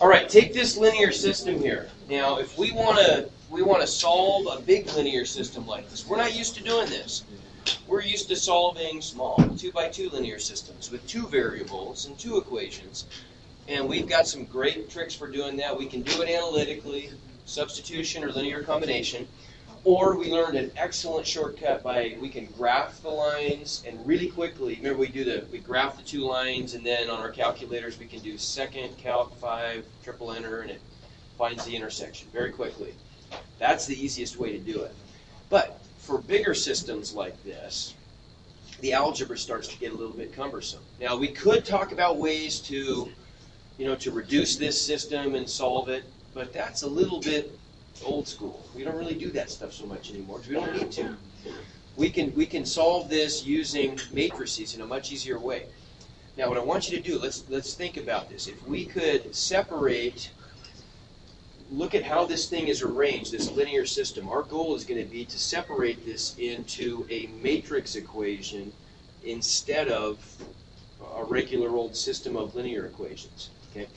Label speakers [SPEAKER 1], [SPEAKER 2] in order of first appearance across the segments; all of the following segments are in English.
[SPEAKER 1] All right, take this linear system here. Now, if we want to solve a big linear system like this, we're not used to doing this. We're used to solving small 2x2 linear systems with 2 variables and 2 equations. And we've got some great tricks for doing that. We can do it analytically, substitution or linear combination. Or we learned an excellent shortcut by we can graph the lines and really quickly, remember we graph the 2 lines, and then on our calculators we can do second calc 5 triple enter, and it finds the intersection very quickly. That's the easiest way to do it. But for bigger systems like this, the algebra starts to get a little bit cumbersome. Now we could talk about ways to reduce this system and solve it, but that's a little bit old school. We don't really do that stuff so much anymore because we don't need to. We can solve this using matrices in a much easier way. Now what I want you to do, let's think about this. If we could separate, look at how this thing is arranged, this linear system. Our goal is going to be to separate this into a matrix equation instead of a regular old system of linear equations. Okay?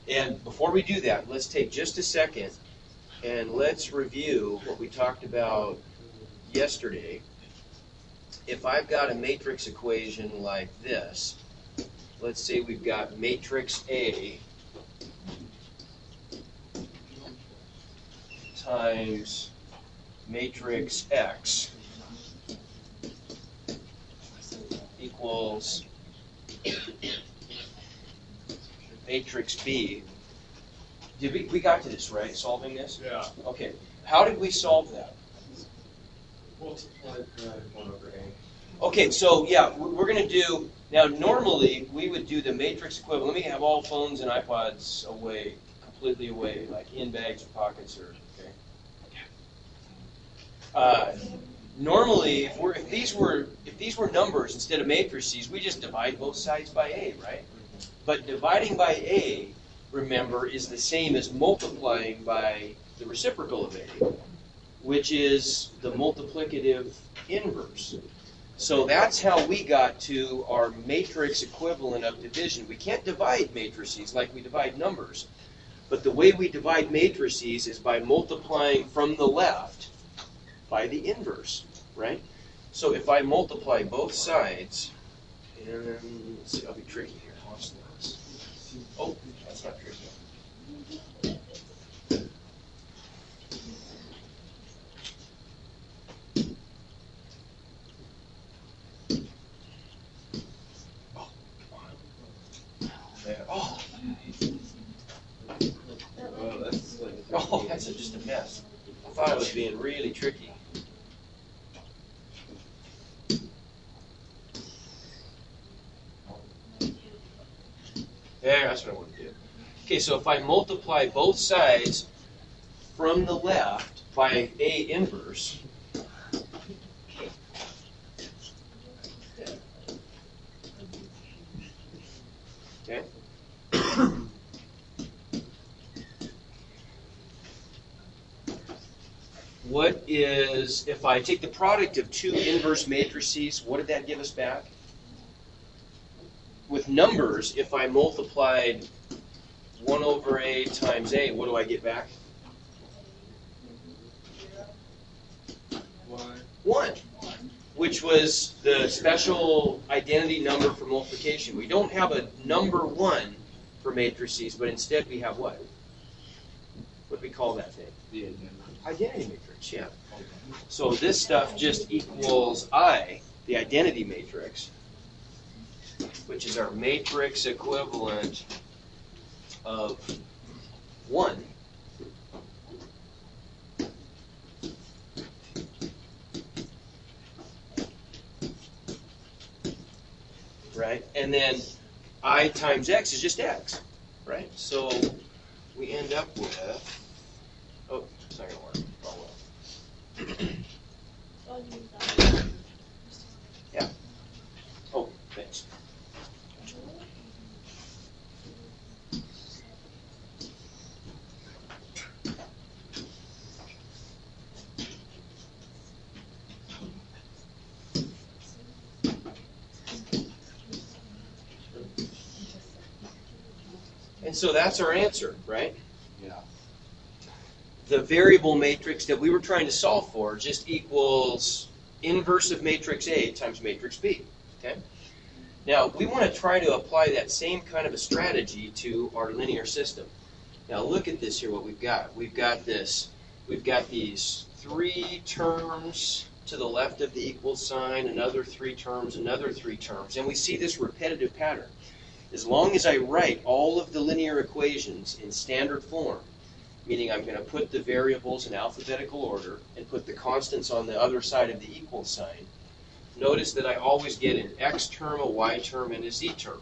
[SPEAKER 1] And before we do that, let's take just a second and let's review what we talked about yesterday. If I've got a matrix equation like this, let's say we've got matrix A times matrix X equals matrix B. We got to this, right? Solving this?
[SPEAKER 2] Yeah.
[SPEAKER 1] Okay. How did we solve that?
[SPEAKER 2] Multiply 1 over A.
[SPEAKER 1] Okay, so yeah, we're going to do, now normally we would do the matrix equivalent. Let me have all phones and iPods away, completely away, like in bags or pockets or, okay. Normally, if these were numbers instead of matrices, we just divide both sides by A, right? But dividing by A, remember, is the same as multiplying by the reciprocal of A, which is the multiplicative inverse. So that's how we got to our matrix equivalent of division. We can't divide matrices like we divide numbers, but the way we divide matrices is by multiplying from the left by the inverse, right? So if I multiply both sides, and then, let's see, I'll be tricky here. Watch this. Oh, that's not tricky. Oh, that's just a mess. I thought I was being really tricky. There, that's what I want to do. Okay, so if I multiply both sides from the left by A inverse, okay, what is, if I take the product of 2 inverse matrices, what did that give us back? With numbers, if I multiplied 1 over A times A, what do I get back? 1, which was the special identity number for multiplication. We don't have a number 1 for matrices, but instead we have what? What do we call that thing?
[SPEAKER 2] The
[SPEAKER 1] Identity matrix, yeah. So this stuff just equals I, the identity matrix, which is our matrix equivalent of 1. Right? And then I times X is just X. Right? So we end up with, oh, it's not going to work. Oh, well. Yeah. Oh, thanks. And so that's our answer, right?
[SPEAKER 2] Yeah.
[SPEAKER 1] The variable matrix that we were trying to solve for just equals inverse of matrix A times matrix B. Okay? Now, we want to try to apply that same kind of a strategy to our linear system. Now, look at this here, what we've got. We've got these 3 terms to the left of the equal sign, another 3 terms, another 3 terms, and we see this repetitive pattern. As long as I write all of the linear equations in standard form, meaning I'm going to put the variables in alphabetical order and put the constants on the other side of the equal sign, notice that I always get an x term, a y term, and a z term.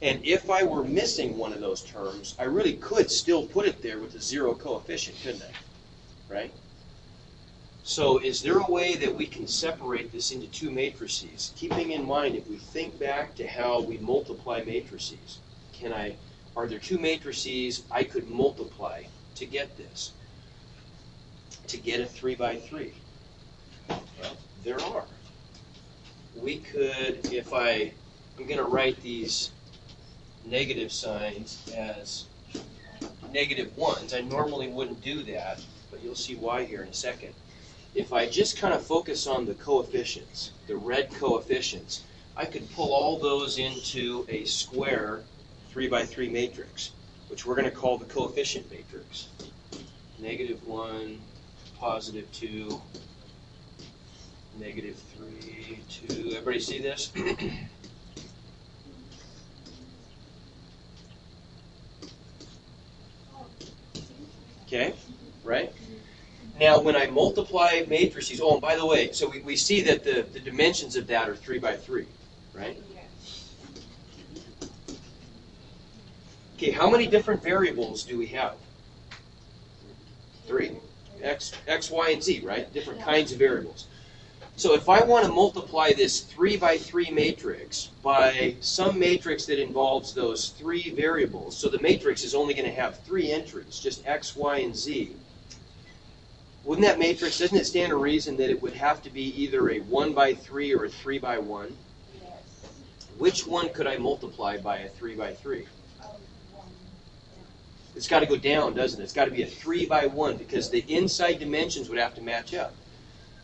[SPEAKER 1] And if I were missing one of those terms, I really could still put it there with a 0 coefficient, couldn't I? Right? So is there a way that we can separate this into 2 matrices? Keeping in mind, if we think back to how we multiply matrices, are there 2 matrices I could multiply to get this? To get a 3 by 3? Well, there are. We could, I'm going to write these negative signs as negative 1s. I normally wouldn't do that, but you'll see why here in a second. If I just kind of focus on the coefficients, the red coefficients, I could pull all those into a square 3 by 3 matrix, which we're going to call the coefficient matrix. Negative 1, positive 2, negative 3, 2. Everybody see this? Okay, right? Now, when I multiply matrices, oh, and by the way, so we see that the dimensions of that are 3 by 3, right? Okay, how many different variables do we have? 3. X, Y, and Z, right? Different kinds of variables. So if I want to multiply this 3 by 3 matrix by some matrix that involves those 3 variables, so the matrix is only going to have 3 entries, just X, Y, and Z, wouldn't that matrix, doesn't it stand to reason that it would have to be either a 1 by 3 or a 3 by 1?
[SPEAKER 3] Yes.
[SPEAKER 1] Which one could I multiply by a 3 by 3? It's got to go down, doesn't it? It's got to be a 3 by 1 because the inside dimensions would have to match up.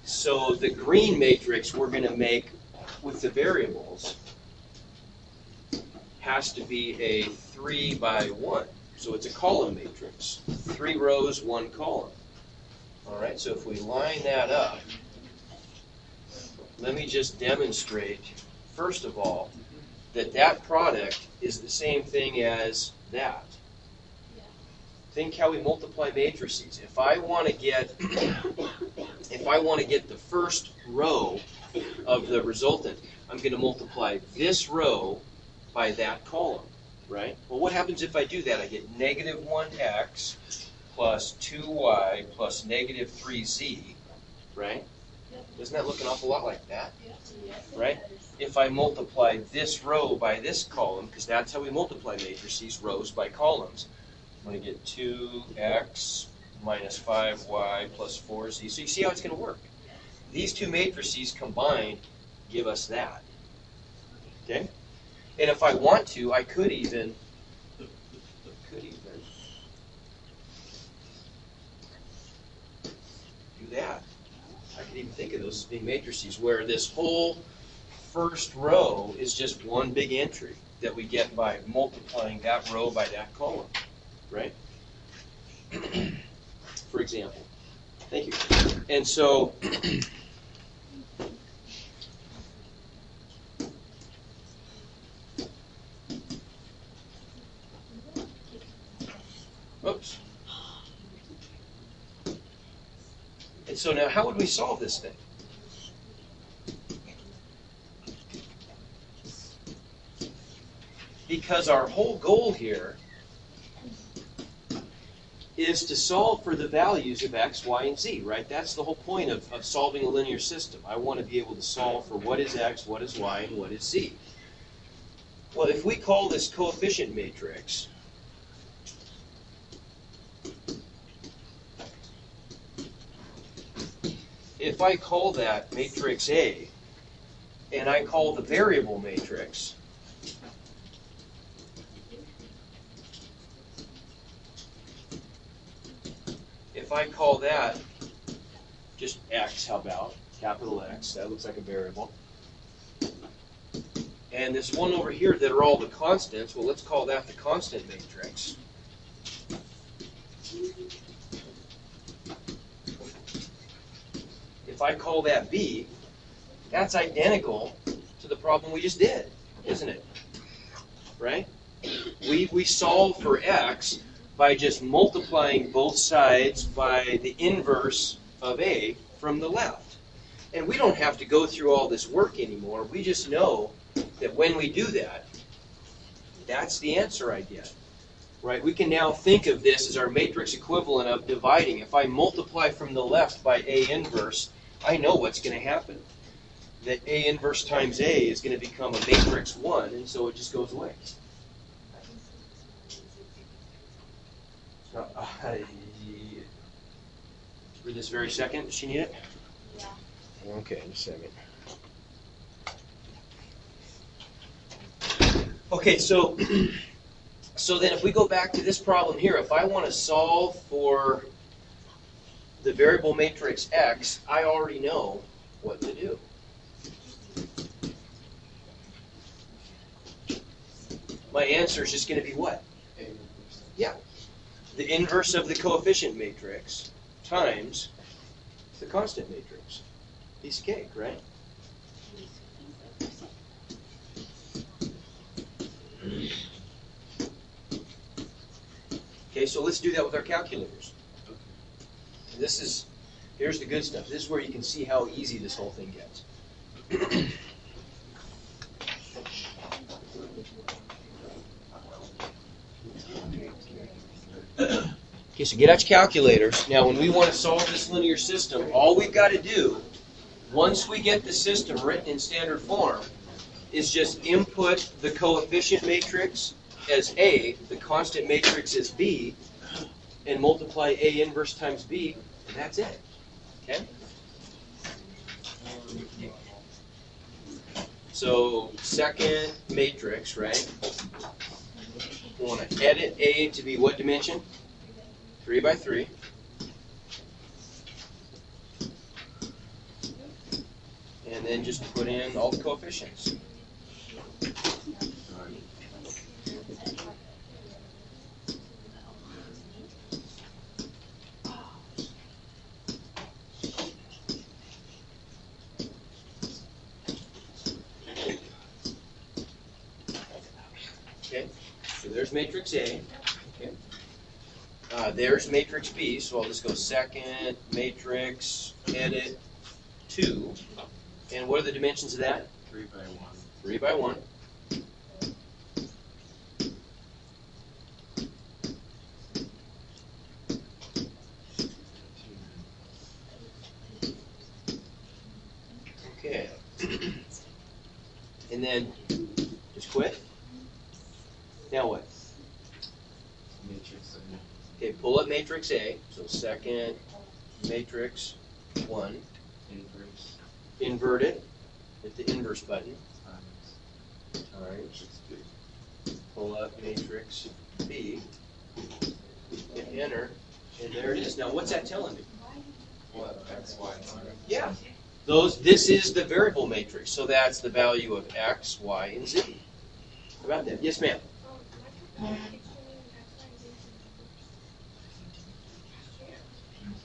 [SPEAKER 1] So the green matrix we're going to make with the variables has to be a 3 by 1. So it's a column matrix. 3 rows, 1 column. All right, so if we line that up, let me just demonstrate, first of all, that product is the same thing as that. Think how we multiply matrices. If I want to get the first row of the resultant, I'm going to multiply this row by that column, right? Well, what happens if I do that? I get negative 1x plus 2y plus negative 3z, right? Doesn't that look an awful lot like that, right? If I multiply this row by this column, because that's how we multiply matrices, rows by columns, I'm going to get 2x minus 5y plus 4z. So you see how it's going to work. These 2 matrices combined give us that. Okay? And if I want to, I could even do that. I could even think of those as being matrices where this whole first row is just one big entry that we get by multiplying that row by that column. Right? For example. Thank you. And so, oops. And so now, how would we solve this thing? Because our whole goal here is to solve for the values of x, y, and z, right? That's the whole point of solving a linear system. I want to be able to solve for what is x, what is y, and what is z. Well, if we call this coefficient matrix, if I call that matrix A, and I call the variable matrix I call that just X, how about? Capital X, that looks like a variable. And this one over here that are all the constants, well, let's call that the constant matrix. If I call that B, that's identical to the problem we just did, isn't it? Right? We solve for X by just multiplying both sides by the inverse of A from the left. And we don't have to go through all this work anymore. We just know that when we do that, that's the answer I get. Right? We can now think of this as our matrix equivalent of dividing. If I multiply from the left by A inverse, I know what's going to happen. That A inverse times A is going to become a matrix 1, and so it just goes away. For this very second, does she need it? Yeah. Okay, just a second. Okay, so then if we go back to this problem here, if I want to solve for the variable matrix X, I already know what to do. My answer is just going to be what? Yeah. The inverse of the coefficient matrix times the constant matrix. Piece of cake, right? Okay, so let's do that with our calculators. And here's the good stuff. This is where you can see how easy this whole thing gets. Okay, so get out your calculators. Now, when we want to solve this linear system, all we've got to do, once we get the system written in standard form, is just input the coefficient matrix as A, the constant matrix as B, and multiply A inverse times B, and that's it. Okay? So, second matrix, right? We want to edit A to be what dimension? 3 by 3. And then just put in all the coefficients. Okay, so there's matrix A. Okay. There's matrix B, so I'll just go second matrix, edit 2. And what are the dimensions of that?
[SPEAKER 2] 3 by 1.
[SPEAKER 1] 3 by 1. Okay. And then just quit. Now what?
[SPEAKER 2] Matrix A.
[SPEAKER 1] Okay, pull up matrix A. So second matrix 1.
[SPEAKER 2] Inverse.
[SPEAKER 1] Invert it. Hit the inverse button.
[SPEAKER 2] Times.
[SPEAKER 1] Pull up matrix B. Hit enter. And there it is. Now what's that telling me?
[SPEAKER 2] What? X, Y, Z.
[SPEAKER 1] Yeah. This is the variable matrix. So that's the value of X, Y, and Z. How about that? Yes, ma'am.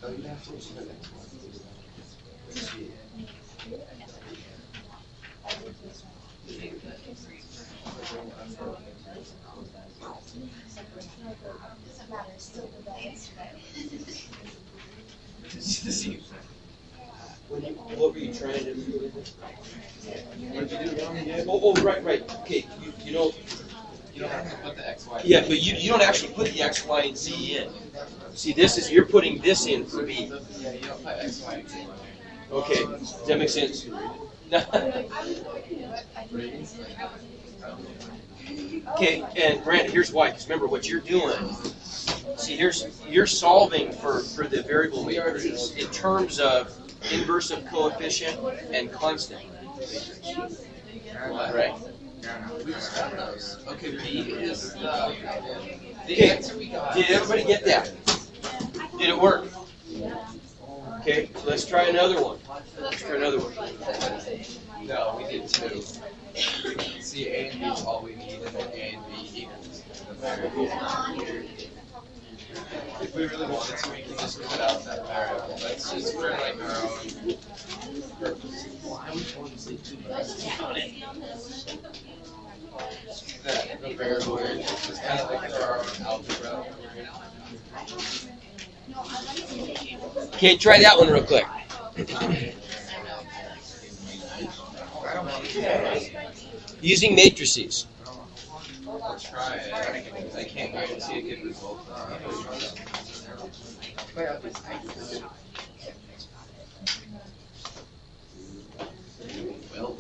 [SPEAKER 2] Oh, you have to use the next one.
[SPEAKER 1] Let's see. What were you trying to do?
[SPEAKER 2] What did you do wrong again?
[SPEAKER 1] Oh, right. Okay, you don't.
[SPEAKER 2] You don't have to put the X, Y.
[SPEAKER 1] Yeah, but you don't actually put the X, Y, and Z in. See, you're putting this in for B.
[SPEAKER 2] Yeah, you don't put X, Y, and Z.
[SPEAKER 1] Okay, does that make sense? Okay, and Brandon, here's why. Because remember what you're doing. See, you're solving for the variable matrices in terms of inverse of coefficient and constant. Right?
[SPEAKER 2] We just got those. Okay, B is the
[SPEAKER 1] Okay,
[SPEAKER 2] answer we got.
[SPEAKER 1] did everybody get that? Did it work? try another one. Let's try another one.
[SPEAKER 2] No, we did two. See, A and B is all we need, and then A and B equals the variable. If we really wanted to, we can just cut out that variable. That's just for like our own purposes. The variable variables is kind of like for our own algebra.
[SPEAKER 1] Okay, try that one real quick. Using matrices.
[SPEAKER 2] I'll try it. I can't guarantee a good result. Well,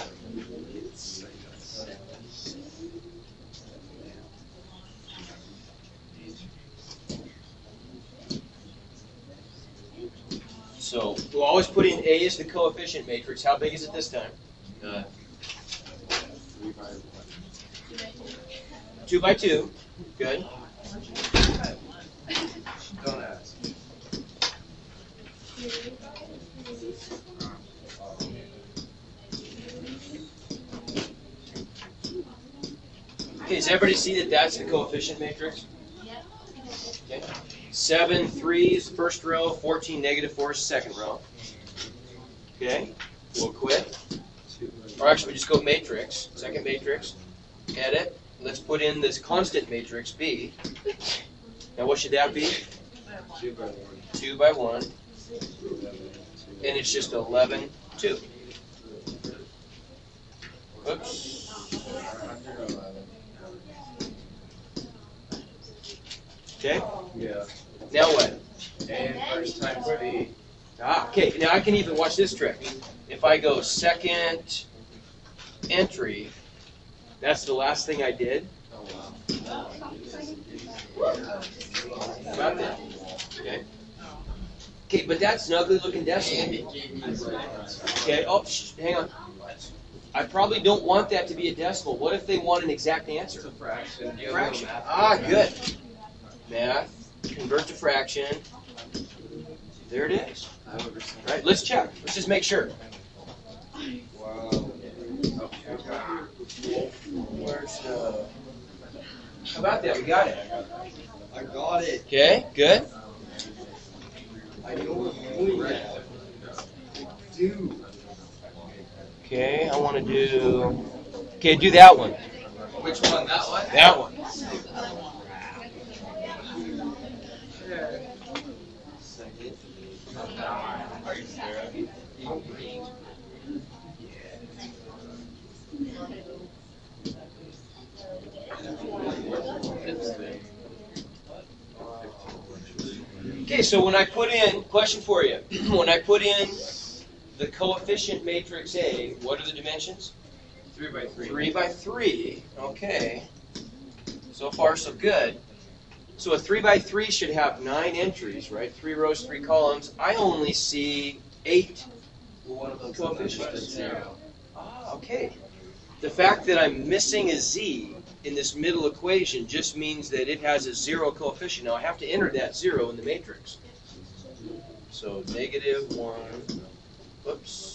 [SPEAKER 1] So we'll always put in A as the coefficient matrix. How big is it this time?
[SPEAKER 2] 3 by 1.
[SPEAKER 1] 2 by 2. Good.
[SPEAKER 2] Don't ask.
[SPEAKER 1] Okay, does everybody see that that's the coefficient matrix? Okay. 7, 3 is the first row, 14, -4 is the second row. Okay, we'll quit. Or actually, we just go matrix, second matrix, edit. Let's put in this constant matrix, B. Now what should that be?
[SPEAKER 2] 2 by 1.
[SPEAKER 1] 2 by 1. And it's just 11, 2. Oops.
[SPEAKER 2] 111.
[SPEAKER 1] Okay,
[SPEAKER 2] Yeah.
[SPEAKER 1] now what?
[SPEAKER 2] A first times B.
[SPEAKER 1] Okay, now I can even watch this trick. If I go second entry, that's the last thing I did.
[SPEAKER 2] Oh, wow.
[SPEAKER 1] About that. Okay. Okay, but that's an ugly looking decimal. Okay, oh, hang on. I probably don't want that to be a decimal. What if they want an exact answer?
[SPEAKER 2] It's a fraction. You have a
[SPEAKER 1] Fraction.
[SPEAKER 2] little math
[SPEAKER 1] Ah,
[SPEAKER 2] program.
[SPEAKER 1] good. Math, convert to fraction. There it is.
[SPEAKER 2] I've never seen
[SPEAKER 1] Right, let's check. Let's just make sure.
[SPEAKER 2] Wow.
[SPEAKER 1] Where's how about that? We got it.
[SPEAKER 2] I got it.
[SPEAKER 1] Okay, good.
[SPEAKER 2] I know what I'm doing. Dude.
[SPEAKER 1] Okay, I want to do. Okay, do that one.
[SPEAKER 2] Which one? That one?
[SPEAKER 1] That one.
[SPEAKER 2] Are you serious?
[SPEAKER 1] Okay, so when I put in, question for you, when I put in the coefficient matrix A, what are the dimensions?
[SPEAKER 2] 3 by 3.
[SPEAKER 1] 3 by 3. Okay. So far, so good. So a 3 by 3 should have 9 entries, right? 3 rows, 3 columns. I only see 8
[SPEAKER 2] Well, one of those
[SPEAKER 1] coefficients.
[SPEAKER 2] is 0.
[SPEAKER 1] Ah, okay. The fact that I'm missing a z in this middle equation just means that it has a 0 coefficient. Now I have to enter that 0 in the matrix. So -1. Whoops.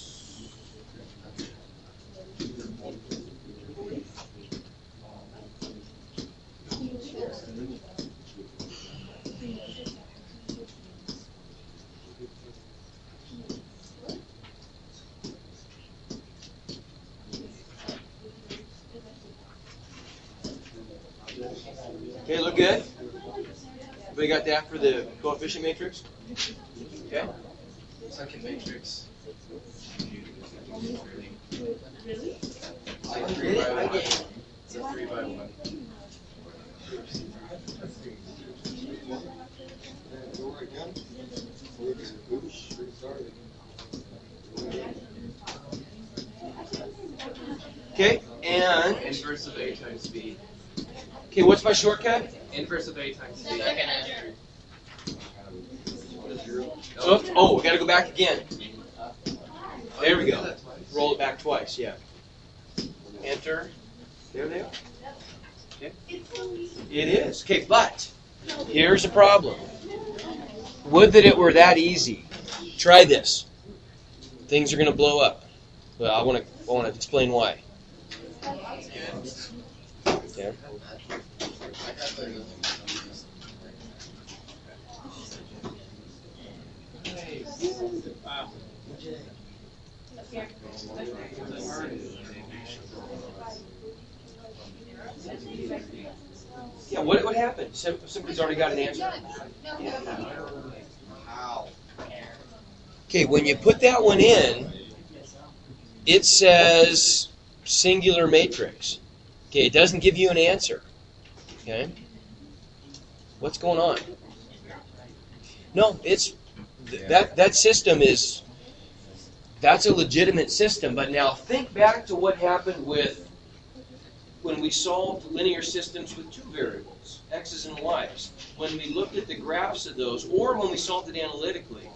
[SPEAKER 1] Okay, look good? Everybody got that for the coefficient matrix? Okay.
[SPEAKER 2] Second matrix.
[SPEAKER 3] Really?
[SPEAKER 2] It's like 3 by 1. It's a 3 by 1.
[SPEAKER 1] Okay, and
[SPEAKER 2] Inverse of A times B.
[SPEAKER 1] okay, what's my shortcut?
[SPEAKER 2] Inverse of A times B.
[SPEAKER 1] Oh, we got to go back again. There we
[SPEAKER 2] Oh, you did
[SPEAKER 1] go.
[SPEAKER 2] that twice?
[SPEAKER 1] Roll it back twice, yeah. Enter. There they are. Okay. It is. Okay, but here's a problem. Would that it were that easy. Try this. things are going to blow up. Well, I want to explain why. Okay. Yeah, what happened? Somebody's already got an answer. Okay, when you put that one in, it says singular matrix. Okay, it doesn't give you an answer. Okay? What's going on? No, it's that system is, that's a legitimate system, but now think back to what happened with when we solved linear systems with two variables, x's and y's. When we looked at the graphs of those, or when we solved it analytically.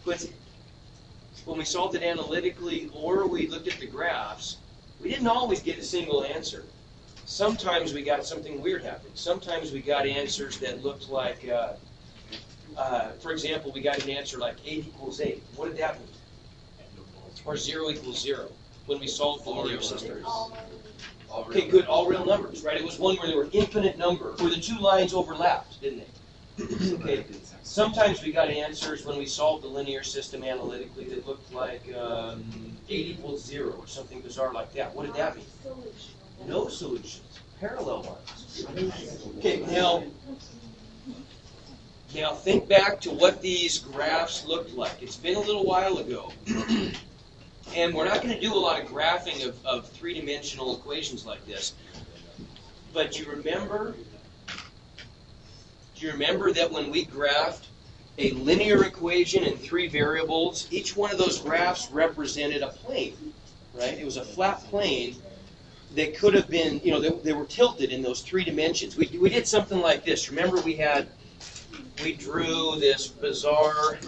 [SPEAKER 1] But when we solved it analytically or we looked at the graphs, we didn't always get a single answer. Sometimes we got something weird happen. Sometimes we got answers that looked like, for example, we got an answer like 8 equals 8. What did that mean? Or 0 equals 0 when we solved the linear system. Okay, good, all real numbers, right? It was one where there were infinite number, where the two lines overlapped, didn't they? Okay. Sometimes we got answers when we solved the linear system analytically that looked like 8 equals 0 or something bizarre like that. What did that mean? No solutions. Parallel lines. Okay, now think back to what these graphs looked like. It's been a little while ago. And we're not going to do a lot of graphing of three-dimensional equations like this. But do you remember that when we graphed a linear equation in 3 variables, each one of those graphs represented a plane, right? It was a flat plane that could have been, they were tilted in those 3 dimensions. We did something like this. Remember we drew this bizarre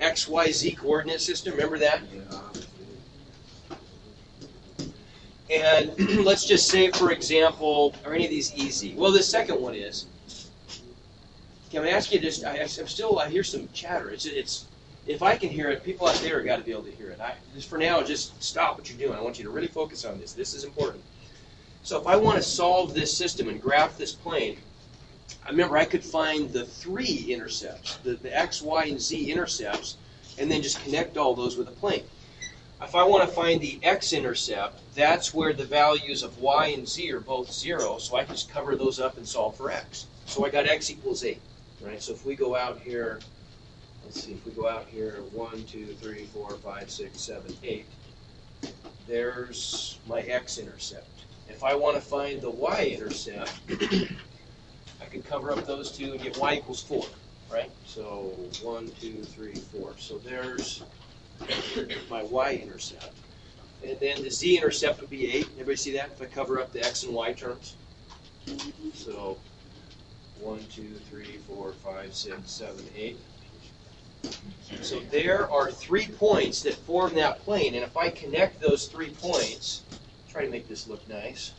[SPEAKER 1] XYZ coordinate system. Remember that? And let's just say, for example, are any of these easy? Well, the second one is. Can I ask you just? I hear some chatter. It's if I can hear it, people out there have got to be able to hear it. Just for now, just stop what you're doing. I want you to really focus on this. This is important. So if I want to solve this system and graph this plane, I remember I could find the 3 intercepts, the x, y, and z intercepts, and then just connect all those with a plane. If I want to find the x-intercept, that's where the values of y and z are both 0, so I can just cover those up and solve for x. So I got x equals 8, right? So if we go out here, let's see, if we go out here, 1, 2, 3, 4, 5, 6, 7, 8, there's my x-intercept. If I want to find the y-intercept, I can cover up those two and get y equals 4, right? So 1, 2, 3, 4. So there's my y-intercept. And then the z-intercept would be 8. Everybody see that? If I cover up the x and y terms. So 1, 2, 3, 4, 5, 6, 7, 8. So there are 3 points that form that plane. And if I connect those 3 points, try to make this look nice.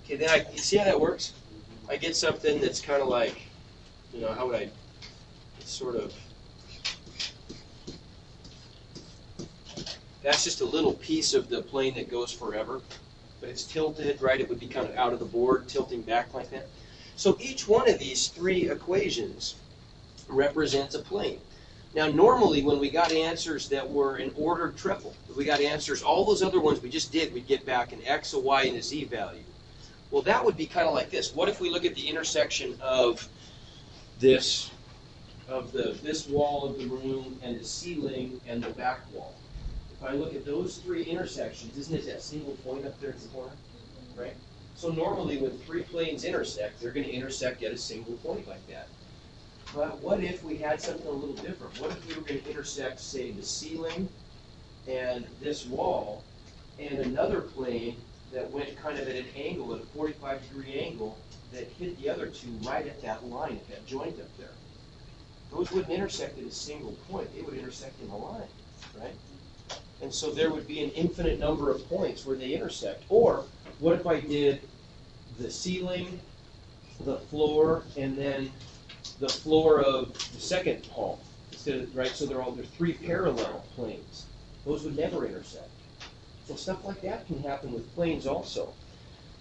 [SPEAKER 1] Okay, then you see how that works? I get something that's kind of like, how would I sort of, that's just a little piece of the plane that goes forever, but it's tilted, right? It would be kind of out of the board, tilting back like that. So each one of these 3 equations represents a plane. Now normally when we got answers that were an ordered triple, we got answers, all those other ones we just did, we'd get back an x, a y, and a z value. Well, that would be kind of like this. What if we look at the intersection of this wall of the room and the ceiling and the back wall? If I look at those 3 intersections, isn't it that single point up there in the corner? Right? So normally when 3 planes intersect, they're going to intersect at a single point like that. But what if we had something a little different? What if we were going to intersect, say, the ceiling and this wall and another plane that went kind of at an angle, at a 45-degree angle, that hit the other 2 right at that line, at that joint up there? Those wouldn't intersect at a single point. They would intersect in a line, right? And so there would be an infinite number of points where they intersect. Or what if I did the ceiling, the floor, and then the floor of the second hall? Instead of, right, so they're 3 parallel planes. Those would never intersect. So stuff like that can happen with planes also.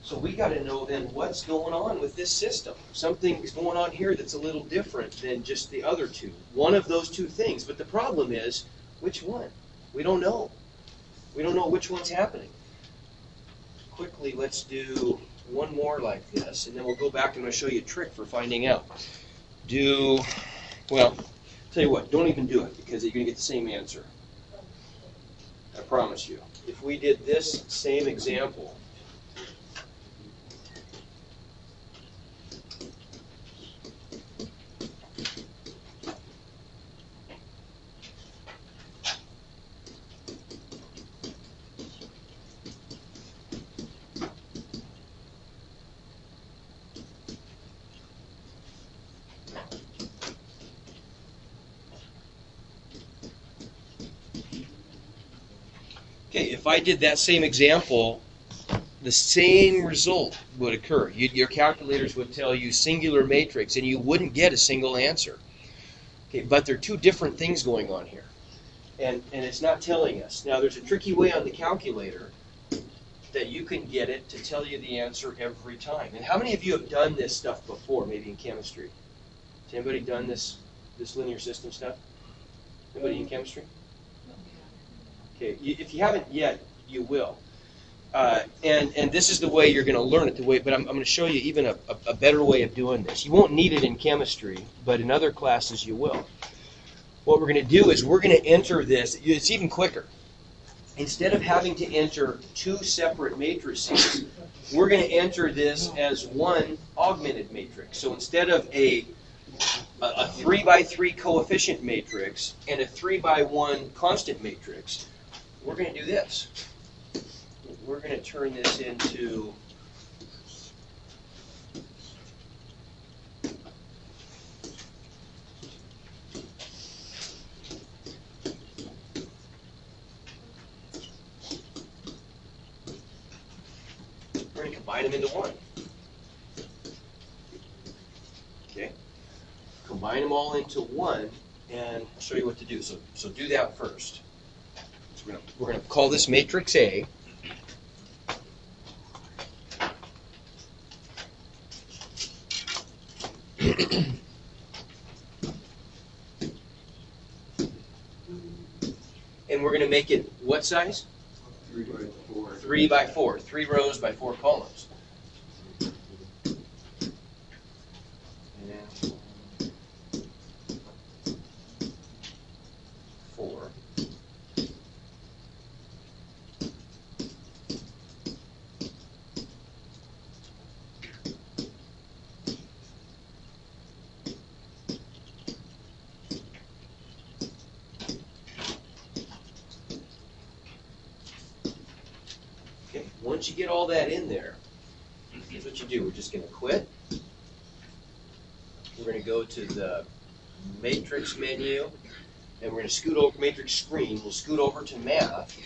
[SPEAKER 1] So we got to know then what's going on with this system. Something's going on here that's a little different than just the other two. One of those two things. But the problem is, which one? We don't know. We don't know which one's happening. Quickly, let's do one more like this, and then we'll go back and I'm going to show you a trick for finding out. Well, tell you what, don't even do it because you're going to get the same answer. I promise you. If we did this same example, okay, if I did that same example, the same result would occur. Your calculators would tell you singular matrix, and you wouldn't get a single answer. Okay, but there are two different things going on here, and it's not telling us. Now, there's a tricky way on the calculator that you can get it to tell you the answer every time. And how many of you have done this stuff before, maybe in chemistry? Has anybody done this linear system stuff? Anybody in chemistry? Okay, if you haven't yet, you will. And this is the way you're going to learn it. But I'm going to show you even a better way of doing this. You won't need it in chemistry, but in other classes you will. What we're going to do is we're going to enter this. It's even quicker. Instead of having to enter 2 separate matrices, we're going to enter this as one augmented matrix. So instead of a 3x3 coefficient matrix and a 3x1 constant matrix, we're going to do this. We're going to turn this into combine them into one. Okay? Combine them all into one, and I'll show you what to do. So do that first. So we're going to call this matrix A. And we're going to make it what size?
[SPEAKER 2] 3 by 4.
[SPEAKER 1] 3 by 4. 3 rows by 4 columns. And 4. Okay, once you get all that in there, here's what you do. We're just going to quit. We're going to go to the matrix menu, and we're going to scoot over matrix screen. We'll scoot over to math,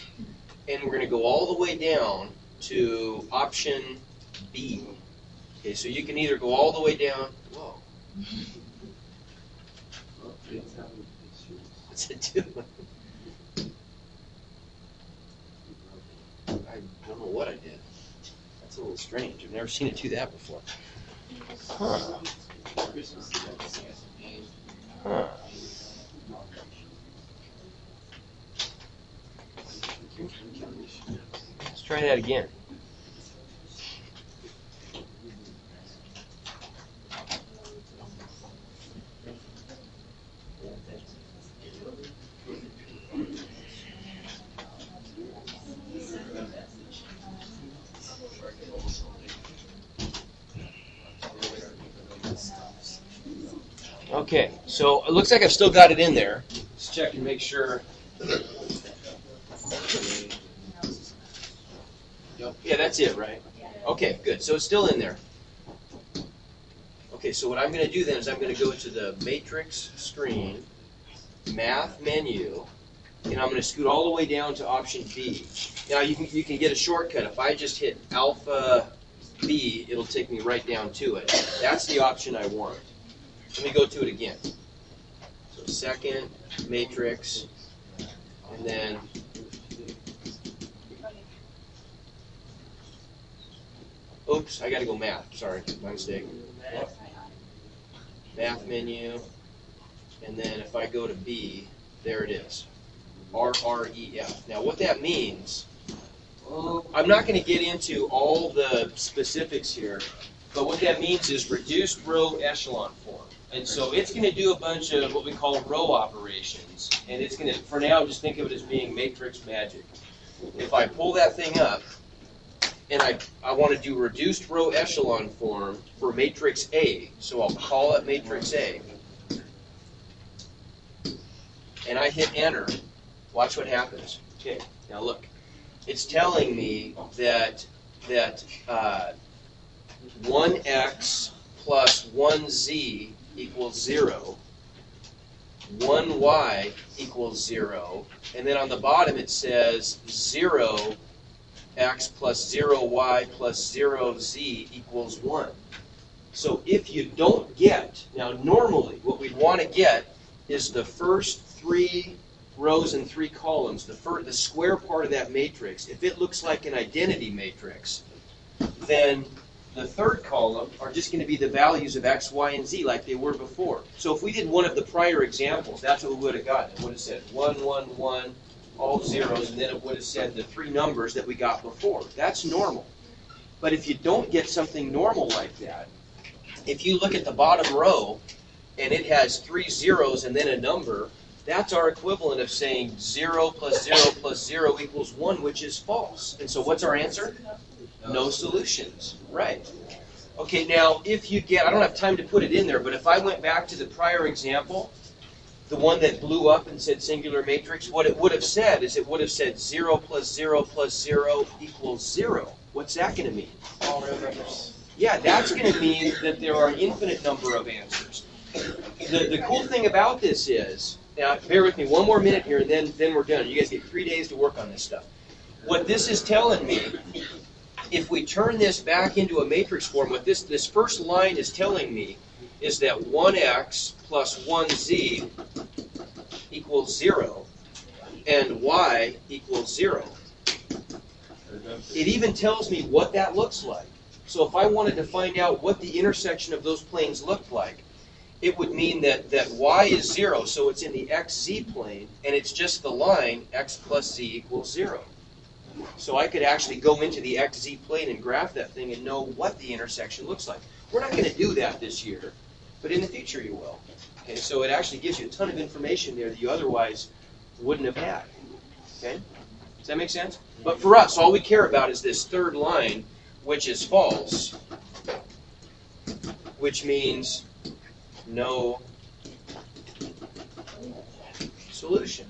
[SPEAKER 1] and we're going to go all the way down to option B. Okay, so you can either go all the way down. Whoa. What's it doing? I don't know what I did. That's a little strange. I've never seen it do that before. Huh. Huh. Let's try that again. Okay, so it looks like I've still got it in there. Let's check and make sure. Yeah, that's it, right? Okay, good. So it's still in there. Okay, so what I'm going to do then is I'm going to go to the matrix screen, math menu, and I'm going to scoot all the way down to option B. Now you can get a shortcut. If I just hit alpha B, it'll take me right down to it. That's the option I want. Let me go to it again. So second, matrix, and then oops, I got to go math. Sorry, my mistake. Math menu, and then if I go to B, there it is. RREF. Now what that means, I'm not going to get into all the specifics here, but what that means is reduced row echelon form. And so it's going to do a bunch of what we call row operations, and it's going to, for now, just think of it as being matrix magic. If I pull that thing up, and I want to do reduced row echelon form for matrix A, so I'll call it matrix A, and I hit enter, watch what happens. Okay, now look, it's telling me that 1x plus 1z equals 0, 1y equals 0, and then on the bottom it says 0 x plus 0y plus 0z equals 1. So if you don't get, now normally what we'd want to get is the first 3 rows and 3 columns, the square part of that matrix. If it looks like an identity matrix, then the third column are just going to be the values of x, y, and z like they were before. So if we did one of the prior examples, that's what we would have gotten. It would have said 1, 1, 1, all zeros, and then it would have said the 3 numbers that we got before. That's normal. But if you don't get something normal like that, if you look at the bottom row and it has 3 zeros and then a number, that's our equivalent of saying 0 plus 0 plus 0 equals 1, which is false. And so what's our answer? No solutions. Right. Okay, now if you get, I don't have time to put it in there, but if I went back to the prior example, the one that blew up and said singular matrix, what it would have said is it would have said 0 plus 0 plus 0 equals 0. What's that going to mean?
[SPEAKER 2] All real numbers.
[SPEAKER 1] Yeah, that's going to mean that there are an infinite number of answers. The cool thing about this is, now bear with me one more minute here and then we're done. You guys get 3 days to work on this stuff. What this is telling me, if we turn this back into a matrix form, what this first line is telling me is that 1x plus 1z equals 0 and y equals 0. It even tells me what that looks like. So if I wanted to find out what the intersection of those planes looked like, it would mean that y is 0, so it's in the xz plane, and it's just the line x plus z equals 0. So I could actually go into the xz plane and graph that thing and know what the intersection looks like. We're not going to do that this year, but in the future you will. Okay, so it actually gives you a ton of information there that you otherwise wouldn't have had. Okay, does that make sense? But for us, all we care about is this third line, which is false, which means no solution.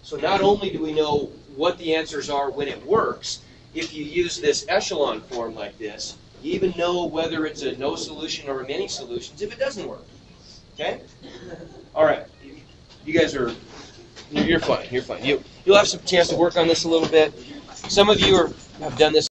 [SPEAKER 1] So not only do we know what the answers are when it works, if you use this echelon form like this, you even know whether it's a no solution or a many solutions if it doesn't work. Okay? All right. You guys are, you're fine. You're fine. You'll have some chance to work on this a little bit. Some of you have done this